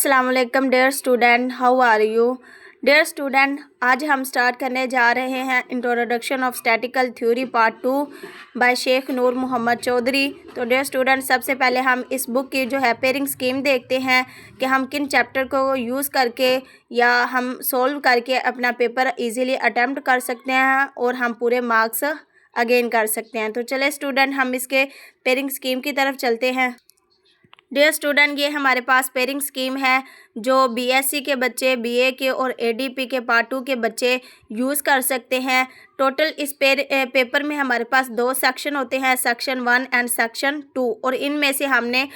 अस्सलाम वालेकुम dear student, how are you? Dear student, आज हम स्टार्ट करने जा रहे हैं introduction of statistical theory part 2 by Sheikh Noor Mohammad Chaudhary. तो डियर स्टूडेंट, सबसे पहले हम इस बुक की जो है पेयरिंग स्कीम देखते हैं कि हम किन चैप्टर को यूज़ करके या हम सोल्व करके अपना पेपर इजीली अटैम्प्ट कर सकते हैं और हम पूरे मार्क्स अगेन कर सकते हैं। तो चले स्टूडेंट, हम इसके पेयरिंग स्कीम की तरफ चलते हैं। डियर स्टूडेंट, ये हमारे पास पेयरिंग स्कीम है जो बीएससी के बच्चे, बीए के और एडीपी के पार्ट 2 के बच्चे यूज़ कर सकते हैं। टोटल इस पेपर में हमारे पास 2 सेक्शन होते हैं, सेक्शन 1 एंड सेक्शन 2, और इनमें से हमने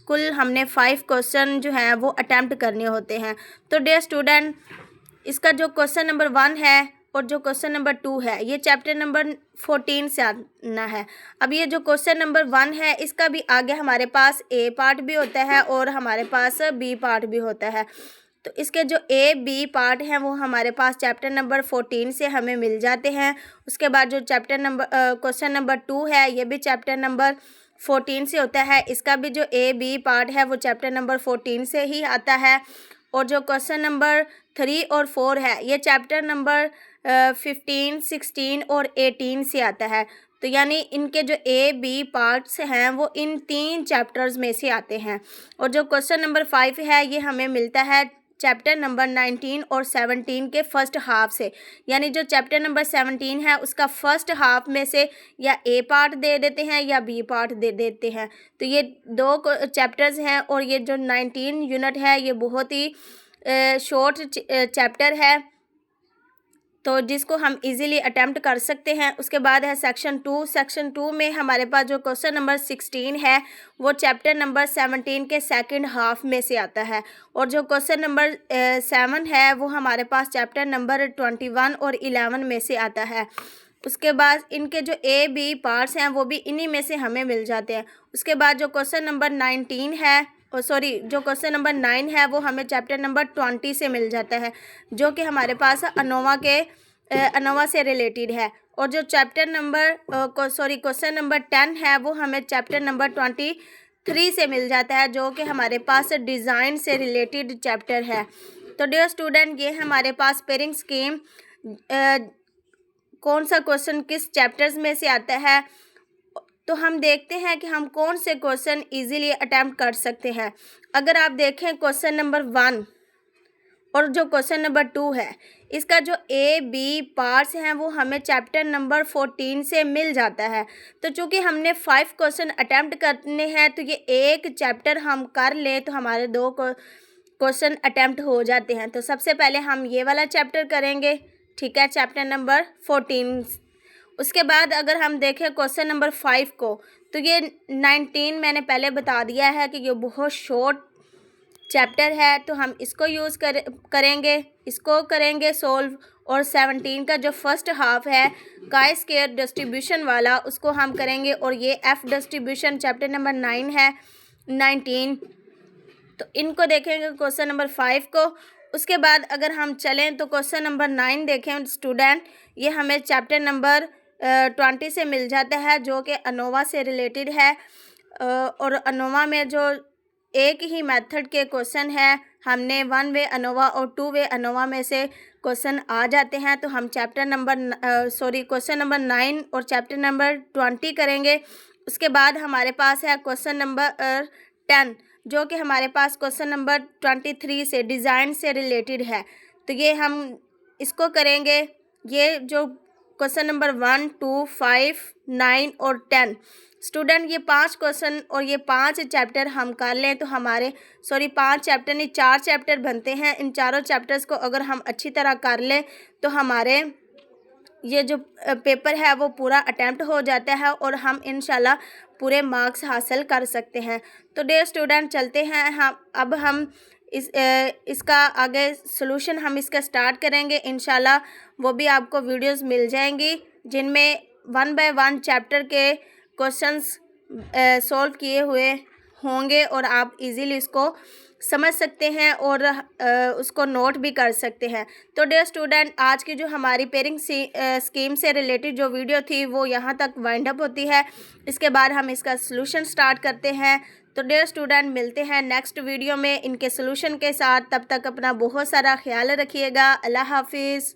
कुल 5 क्वेश्चन जो हैं वो अटैम्प्ट करने होते हैं। तो डियर स्टूडेंट, इसका जो क्वेश्चन नंबर 1 है और जो क्वेश्चन नंबर 2 है, ये चैप्टर नंबर 14 से आना है। अब ये जो क्वेश्चन नंबर 1 है, इसका भी आगे हमारे पास ए पार्ट भी होता है और हमारे पास बी पार्ट भी होता है। तो इसके जो ए बी पार्ट हैं वो हमारे पास चैप्टर नंबर 14 से हमें मिल जाते हैं। उसके बाद जो क्वेश्चन नंबर 2 है, ये भी चैप्टर नंबर 14 से होता है। इसका भी जो ए बी पार्ट है वो चैप्टर नंबर 14 से ही आता है। और जो क्वेश्चन नंबर 3 और 4 है, ये चैप्टर नंबर 15, 16 और 18 से आता है। तो यानी इनके जो ए बी पार्ट्स हैं वो इन 3 चैप्टर्स में से आते हैं। और जो क्वेश्चन नंबर 5 है, ये हमें मिलता है चैप्टर नंबर 19 और 17 के फर्स्ट हाफ से। यानी जो चैप्टर नंबर 17 है उसका फर्स्ट हाफ में से या ए पार्ट दे देते हैं या बी पार्ट दे देते हैं। तो ये 2 चैप्टर्स हैं और ये जो 19 यूनिट है ये बहुत ही शॉर्ट चैप्टर है, तो जिसको हम इजीली अटैम्प्ट कर सकते हैं। उसके बाद है सेक्शन 2। सेक्शन 2 में हमारे पास जो क्वेश्चन नंबर 16 है वो चैप्टर नंबर 17 के सेकंड हाफ में से आता है। और जो क्वेश्चन नंबर 7 है वो हमारे पास चैप्टर नंबर 21 और 11 में से आता है। उसके बाद इनके जो ए बी पार्ट्स हैं वो भी इन्हीं में से हमें मिल जाते हैं। उसके बाद जो क्वेश्चन नंबर 19 है, जो क्वेश्चन नंबर 9 है वो हमें चैप्टर नंबर 20 से मिल जाता है, जो कि हमारे पास अनोवा से रिलेटेड है। और जो क्वेश्चन नंबर 10 है वो हमें चैप्टर नंबर 23 से मिल जाता है, जो कि हमारे पास डिज़ाइन से रिलेटेड चैप्टर है। तो डियर स्टूडेंट, ये हमारे पास पेयरिंग स्कीम कौन सा क्वेश्चन किस चैप्टर्स में से आता है, तो हम देखते हैं कि हम कौन से क्वेश्चन इजीली अटैम्प्ट कर सकते हैं। अगर आप देखें क्वेश्चन नंबर 1 और जो क्वेश्चन नंबर 2 है, इसका जो ए बी पार्ट्स हैं वो हमें चैप्टर नंबर 14 से मिल जाता है। तो चूँकि हमने 5 क्वेश्चन अटैम्प्ट करने हैं, तो ये एक चैप्टर हम कर लें तो हमारे 2 क्वेश्चन अटैम्प्ट हो जाते हैं। तो सबसे पहले हम ये वाला चैप्टर करेंगे, ठीक है, चैप्टर नंबर 14। उसके बाद अगर हम देखें क्वेश्चन नंबर 5 को, तो ये 19 मैंने पहले बता दिया है कि ये बहुत शॉर्ट चैप्टर है, तो हम इसको यूज़ करेंगे सोल्व। और 17 का जो फर्स्ट हाफ है काई स्क्वायर डिस्ट्रीब्यूशन वाला, उसको हम करेंगे। और ये एफ डिस्ट्रीब्यूशन चैप्टर नंबर 9 है, 19। तो इनको देखेंगे क्वेश्चन नंबर 5 को। उसके बाद अगर हम चलें तो क्वेश्चन नंबर 9 देखें स्टूडेंट, ये हमें चैप्टर नंबर 20 से मिल जाता है, जो कि अनोवा से रिलेटेड है। और अनोवा में जो एक ही मेथड के क्वेश्चन है, हमने 1 वे अनोवा और 2 वे अनोवा में से क्वेश्चन आ जाते हैं। तो हम क्वेश्चन नंबर 9 और चैप्टर नंबर 20 करेंगे। उसके बाद हमारे पास है क्वेश्चन नंबर 10, जो कि हमारे पास क्वेश्चन नंबर 23 से डिज़ाइन से रिलेटेड है। तो ये हम इसको करेंगे। ये जो क्वेश्चन नंबर 1, 2, 5, 9 और 10 स्टूडेंट, ये 5 क्वेश्चन और ये 5 चैप्टर हम कर लें तो 5 चैप्टर नहीं 4 चैप्टर बनते हैं। इन चारों चैप्टर्स को अगर हम अच्छी तरह कर लें तो हमारे ये जो पेपर है वो पूरा अटैम्प्ट हो जाता है और हम इंशाल्लाह पूरे मार्क्स हासिल कर सकते हैं। तो डियर स्टूडेंट, चलते हैं हम इसका आगे सॉल्यूशन हम इसका स्टार्ट करेंगे इंशाल्लाह। वो भी आपको वीडियोस मिल जाएंगी जिनमें 1 बाय 1 चैप्टर के क्वेश्चंस सॉल्व किए हुए होंगे और आप इजीली इसको समझ सकते हैं और उसको नोट भी कर सकते हैं। तो डियर स्टूडेंट, आज की जो हमारी पेयरिंग स्कीम से रिलेटेड जो वीडियो थी वो यहाँ तक वाइंड अप होती है। इसके बाद हम इसका सॉल्यूशन स्टार्ट करते हैं। तो डियर स्टूडेंट, मिलते हैं नेक्स्ट वीडियो में इनके सोल्यूशन के साथ। तब तक अपना बहुत सारा ख्याल रखिएगा। अल्लाह हाफिज़।